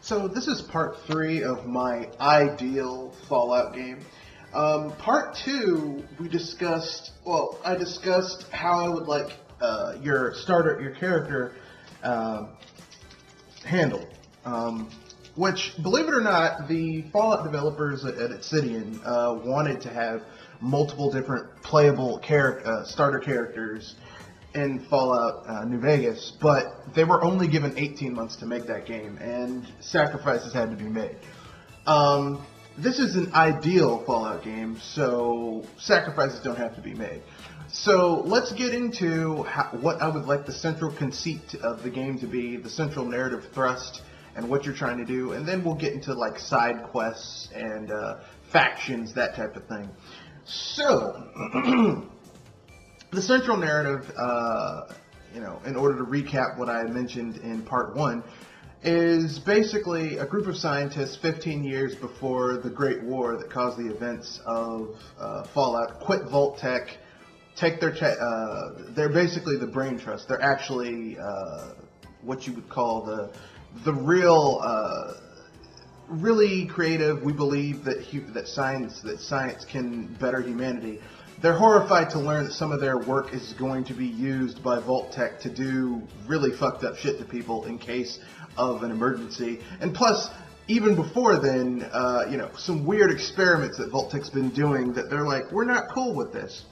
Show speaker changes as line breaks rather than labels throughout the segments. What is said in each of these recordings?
So this is part 3 of my ideal Fallout game. Part 2, I discussed how I would like your character handled. Which, believe it or not, the Fallout developers at Obsidian wanted to have multiple different playable starter characters in Fallout New Vegas, but they were only given 18 months to make that game, and sacrifices had to be made. This is an ideal Fallout game, so sacrifices don't have to be made. So let's get into what I would like the central conceit of the game to be, the central narrative thrust, and what you're trying to do, and then we'll get into like side quests and factions, that type of thing. So, the central narrative, in order to recap what I mentioned in part 1, is basically a group of scientists 15 years before the Great War that caused the events of Fallout quit Vault-Tec, take their they're basically the brain trust. They're actually what you would call the real really creative. We believe that science can better humanity. They're horrified to learn that some of their work is going to be used by Vault-Tec to do really fucked up shit to people in case of an emergency. And plus, even before then, some weird experiments that Vault-Tec's been doing that they're like, we're not cool with this.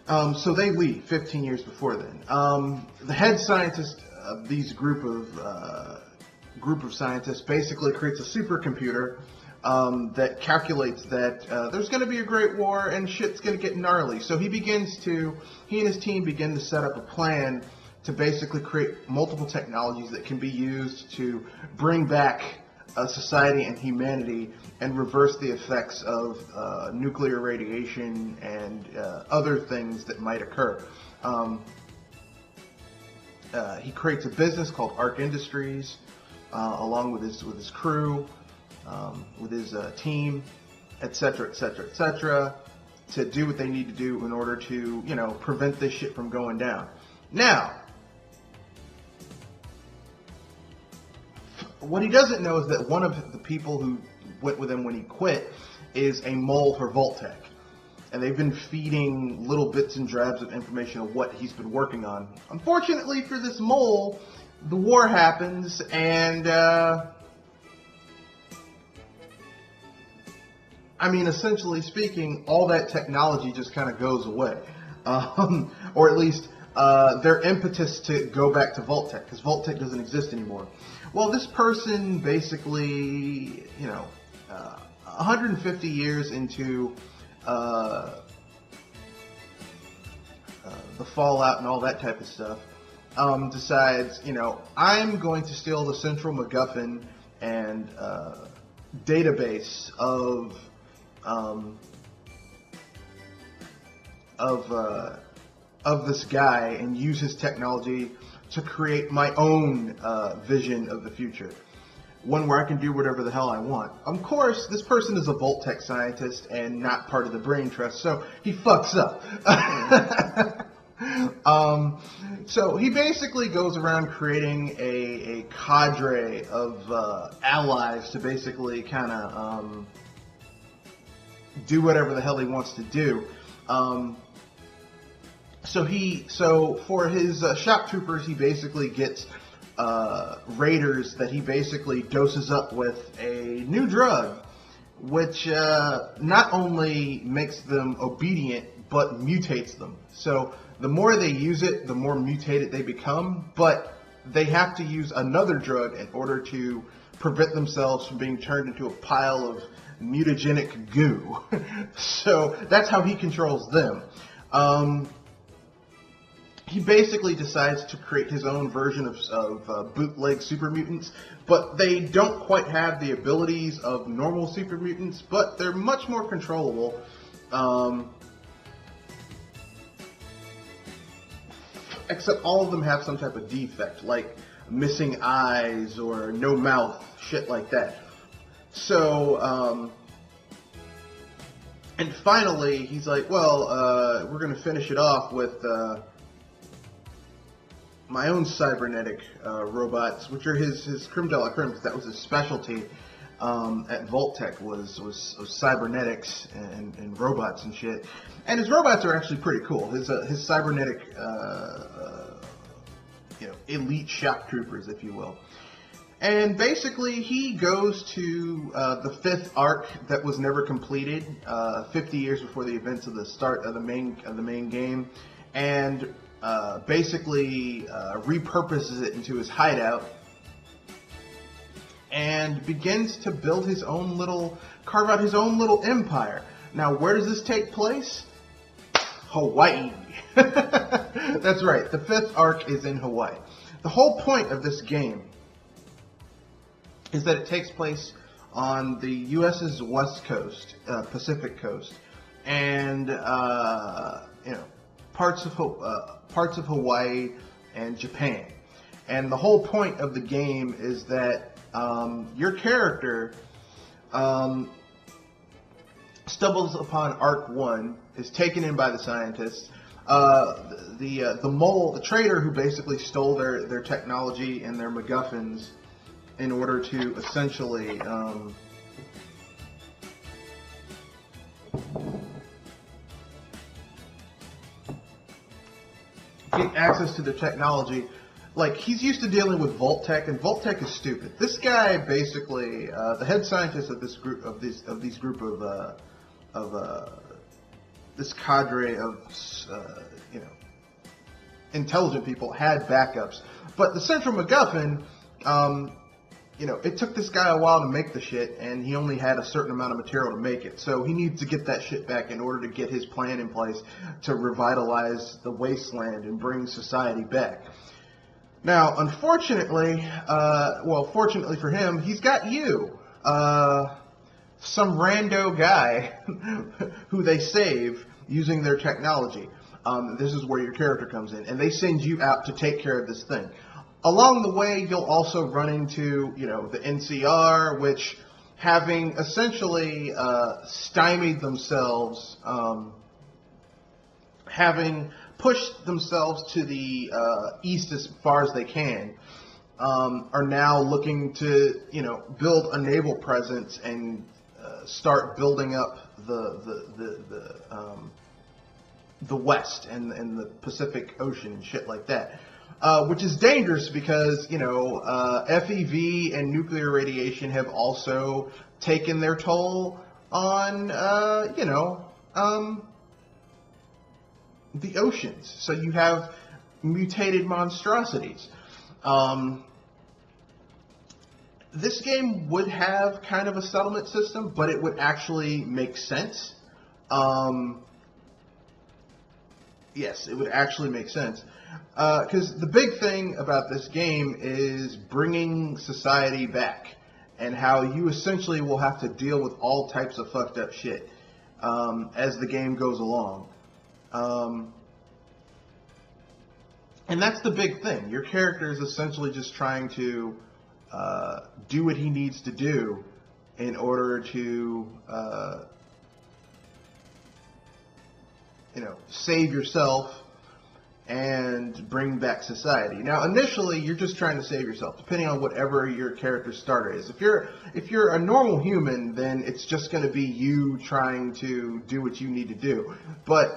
So they leave 15 years before then. The head scientist of these group of scientists basically creates a supercomputer that calculates that there's going to be a great war and shit's going to get gnarly. So he and his team begin to set up a plan to basically create multiple technologies that can be used to bring back society and humanity and reverse the effects of nuclear radiation and other things that might occur. He creates a business called Arc Industries, along with his crew, with his team, etc., to do what they need to do in order to, prevent this shit from going down. Now, what he doesn't know is that one of the people who went with him when he quit is a mole for Vault-Tec. And they've been feeding little bits and drabs of information of what he's been working on. Unfortunately for this mole, the war happens, and essentially speaking, all that technology just kind of goes away. Or at least their impetus to go back to Vault-Tec, because Vault-Tec doesn't exist anymore. Well, this person basically, 150 years into the Fallout and all that type of stuff, decides, I'm going to steal the central MacGuffin and database of this guy and use his technology to create my own vision of the future. One where I can do whatever the hell I want. Of course, this person is a Vault-Tec scientist and not part of the brain trust, so he fucks up. So he basically goes around creating a cadre of allies to basically kind of do whatever the hell he wants to do. So for his shock troopers, he basically gets raiders that he basically doses up with a new drug, which not only makes them obedient, but mutates them. So the more they use it, the more mutated they become, but they have to use another drug in order to prevent themselves from being turned into a pile of mutagenic goo. So that's how he controls them. He basically decides to create his own version of bootleg super mutants, but they don't quite have the abilities of normal super mutants, but they're much more controllable. Except all of them have some type of defect, like missing eyes or no mouth, shit like that. So, and finally, he's like, well, we're going to finish it off with my own cybernetic robots, which are his creme de la creme, because that was his specialty at Vault-Tec was cybernetics and robots and shit. And his robots are actually pretty cool. His cybernetic elite shock troopers, if you will. And basically, he goes to the 5th arc that was never completed, 50 years before the events of the start of the main game, and basically repurposes it into his hideout, and begins to build carve out his own little empire. Now, where does this take place? Hawaii. That's right. The 5th arc is in Hawaii. The whole point of this game is that it takes place on the U.S.'s west coast, Pacific coast, and parts of Hawaii and Japan. And the whole point of the game is that your character stumbles upon Arc 1, is taken in by the scientists. The mole, the traitor who basically stole their technology and their MacGuffins in order to essentially get access to the technology. Like, he's used to dealing with Vault-Tec, and Vault-Tec is stupid. This guy basically, the head scientist of this group, this cadre of intelligent people, had backups. But the central MacGuffin, it took this guy a while to make the shit, and he only had a certain amount of material to make it. So he needs to get that shit back in order to get his plan in place to revitalize the wasteland and bring society back. Now, unfortunately, fortunately for him, he's got you, some rando guy who they save using their technology. This is where your character comes in, and they send you out to take care of this thing. Along the way, you'll also run into, the NCR, which, having essentially stymied themselves, having pushed themselves to the east as far as they can, are now looking to, build a naval presence and start building up the West and the Pacific Ocean and shit like that. Which is dangerous because, FEV and nuclear radiation have also taken their toll on, the oceans. So you have mutated monstrosities. This game would have kind of a settlement system, but it would actually make sense. Yes, it would actually make sense. Because the big thing about this game is bringing society back, and how you essentially will have to deal with all types of fucked up shit as the game goes along. And that's the big thing. Your character is essentially just trying to do what he needs to do in order to save yourself and bring back society. Now, initially, you're just trying to save yourself, depending on whatever your character starter is. If you're a normal human, then it's just going to be you trying to do what you need to do. But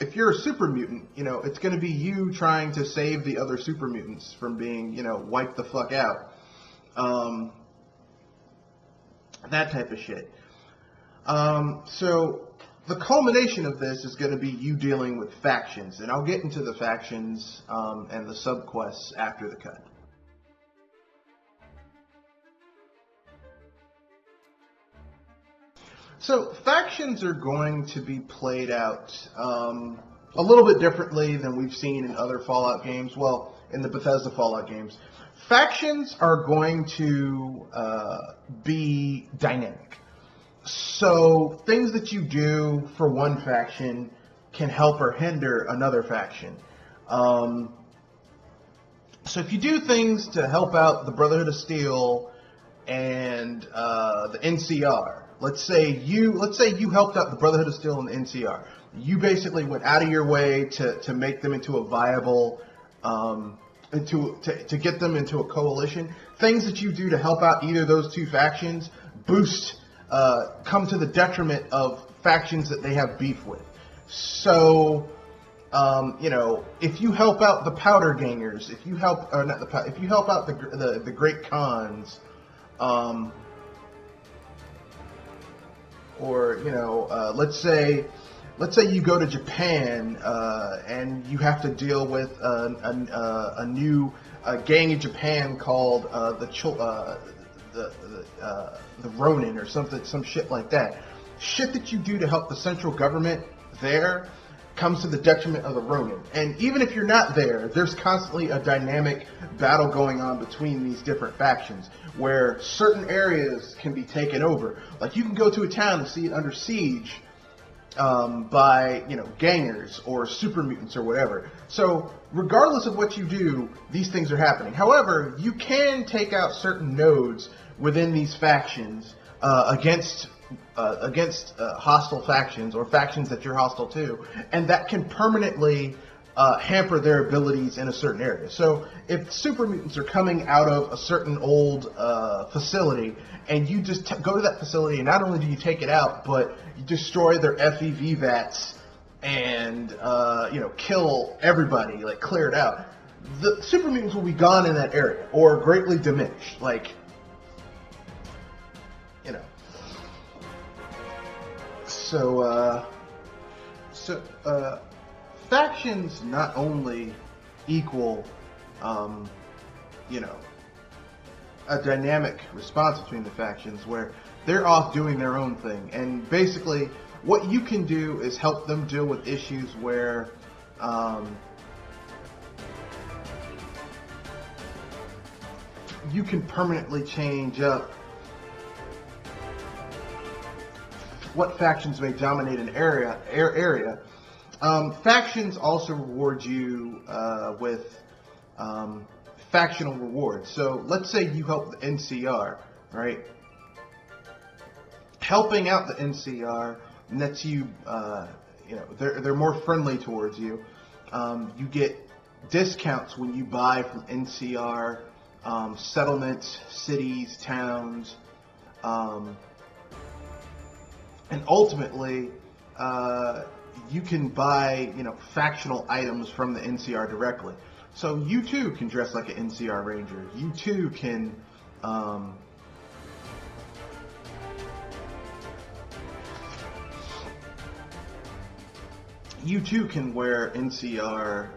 if you're a super mutant, it's going to be you trying to save the other super mutants from being, wiped the fuck out. That type of shit. So the culmination of this is going to be you dealing with factions, and I'll get into the factions and the subquests after the cut. So factions are going to be played out a little bit differently than we've seen in other Fallout games. Well, in the Bethesda Fallout games. Factions are going to be dynamic. So things that you do for one faction can help or hinder another faction. So if you do things to help out the Brotherhood of Steel and the NCR, let's say you helped out the Brotherhood of Steel and the NCR. You basically went out of your way to make them into a viable to get them into a coalition. Things that you do to help out either of those two factions come to the detriment of factions that they have beef with. So, if you help out the powder gangers, if you help out the great Khans, let's say you go to Japan and you have to deal with a new gang in Japan called the Ronin or some shit like that. Shit that you do to help the central government there comes to the detriment of the Ronin. And even if you're not there, there's constantly a dynamic battle going on between these different factions where certain areas can be taken over. Like you can go to a town and see it under siege by gangers or super mutants or whatever. So regardless of what you do, these things are happening. However, you can take out certain nodes within these factions against hostile factions or factions that you're hostile to, and that can permanently hamper their abilities in a certain area. So if super mutants are coming out of a certain old facility, and you just go to that facility, and not only do you take it out, but you destroy their FEV vats and kill everybody, like clear it out, the super mutants will be gone in that area or greatly diminished. So factions not only equal, a dynamic response between the factions where they're off doing their own thing, and basically what you can do is help them deal with issues where you can permanently change up what factions may dominate an area. Factions also reward you with factional rewards. So let's say you help the NCR, right? Helping out the NCR lets you, they're more friendly towards you. You get discounts when you buy from NCR settlements, cities, towns, and ultimately, you can buy, factional items from the NCR directly. So you too can dress like an NCR Ranger. You too can, wear NCR,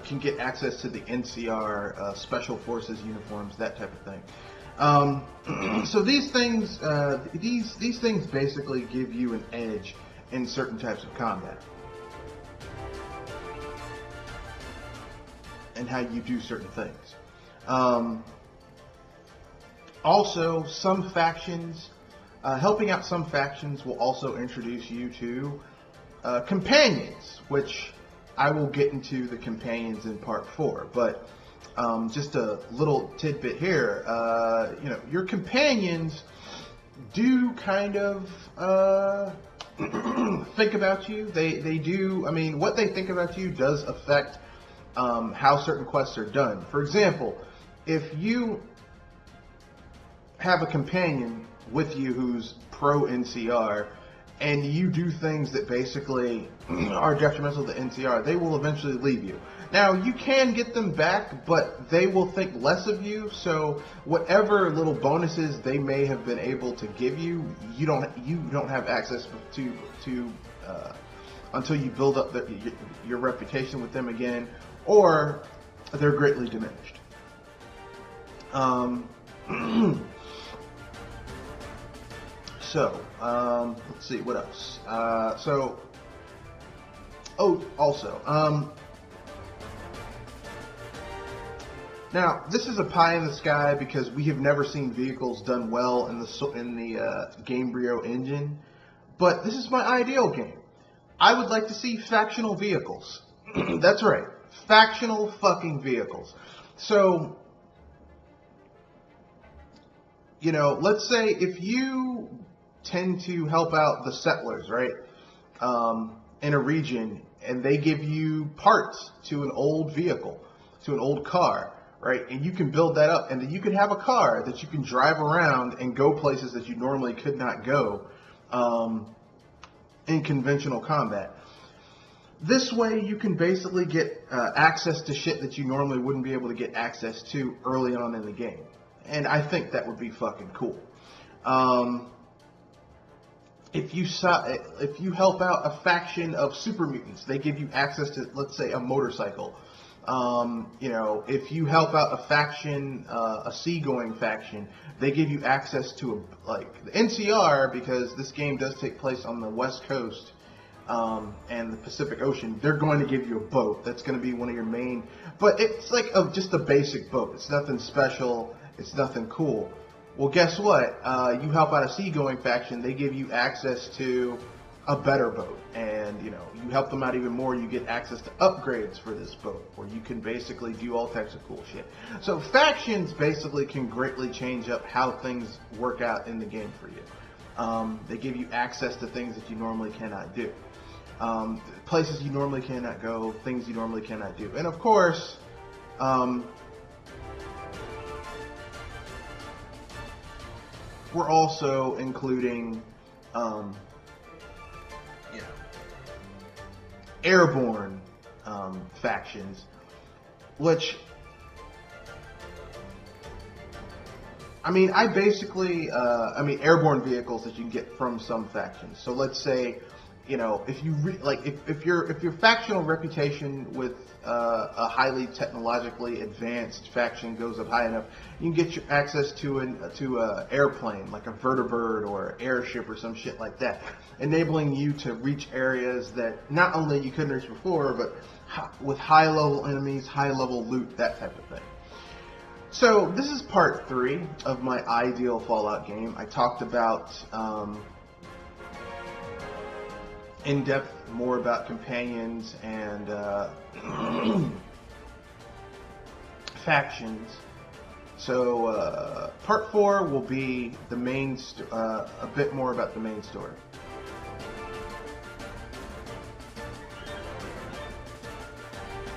can get access to the NCR Special Forces uniforms, that type of thing. So these things basically give you an edge in certain types of combat, and how you do certain things. Also, some factions, helping out some factions will also introduce you to companions, which I will get into the companions in part 4, but just a little tidbit here, your companions do kind of think about you. They do, what they think about you does affect how certain quests are done. For example, if you have a companion with you who's pro NCR, and you do things that basically are detrimental to NCR, they will eventually leave you. Now, you can get them back, but they will think less of you, so whatever little bonuses they may have been able to give you, you don't have access to until you build up your reputation with them again, or they're greatly diminished. So, let's see, what else? Now, this is a pie in the sky because we have never seen vehicles done well in the Gamebryo engine, but this is my ideal game. I would like to see factional vehicles. That's right, factional fucking vehicles. So, let's say if you tend to help out the settlers, right? in a region, and they give you parts to an old vehicle, to an old car, right? And you can build that up, and then you can have a car that you can drive around and go places that you normally could not go in conventional combat. This way, you can basically get access to shit that you normally wouldn't be able to get access to early on in the game. And I think that would be fucking cool. If you help out a faction of super mutants, they give you access to, let's say, a motorcycle. If you help out a faction, a seagoing faction, they give you access to the NCR, because this game does take place on the West Coast and the Pacific Ocean. They're going to give you a boat. That's going to be one of your main, but it's like just a basic boat. It's nothing special. It's nothing cool. Well, guess what? You help out a seagoing faction, they give you access to a better boat, and you help them out even more. You get access to upgrades for this boat, where you can basically do all types of cool shit. So factions basically can greatly change up how things work out in the game for you. They give you access to things that you normally cannot do, places you normally cannot go, things you normally cannot do, and of course, we're also including airborne factions, which, I basically, airborne vehicles that you can get from some factions. So let's say, if you if your factional reputation with a highly technologically advanced faction goes up high enough, you can get your access to an airplane, like a vertibird or an airship or some shit like that, enabling you to reach areas that not only you couldn't reach before, but with high-level enemies, high-level loot, that type of thing. So this is part 3 of my ideal Fallout game. I talked about in-depth more about companions and factions. So part 4 will be the main a bit more about the main story.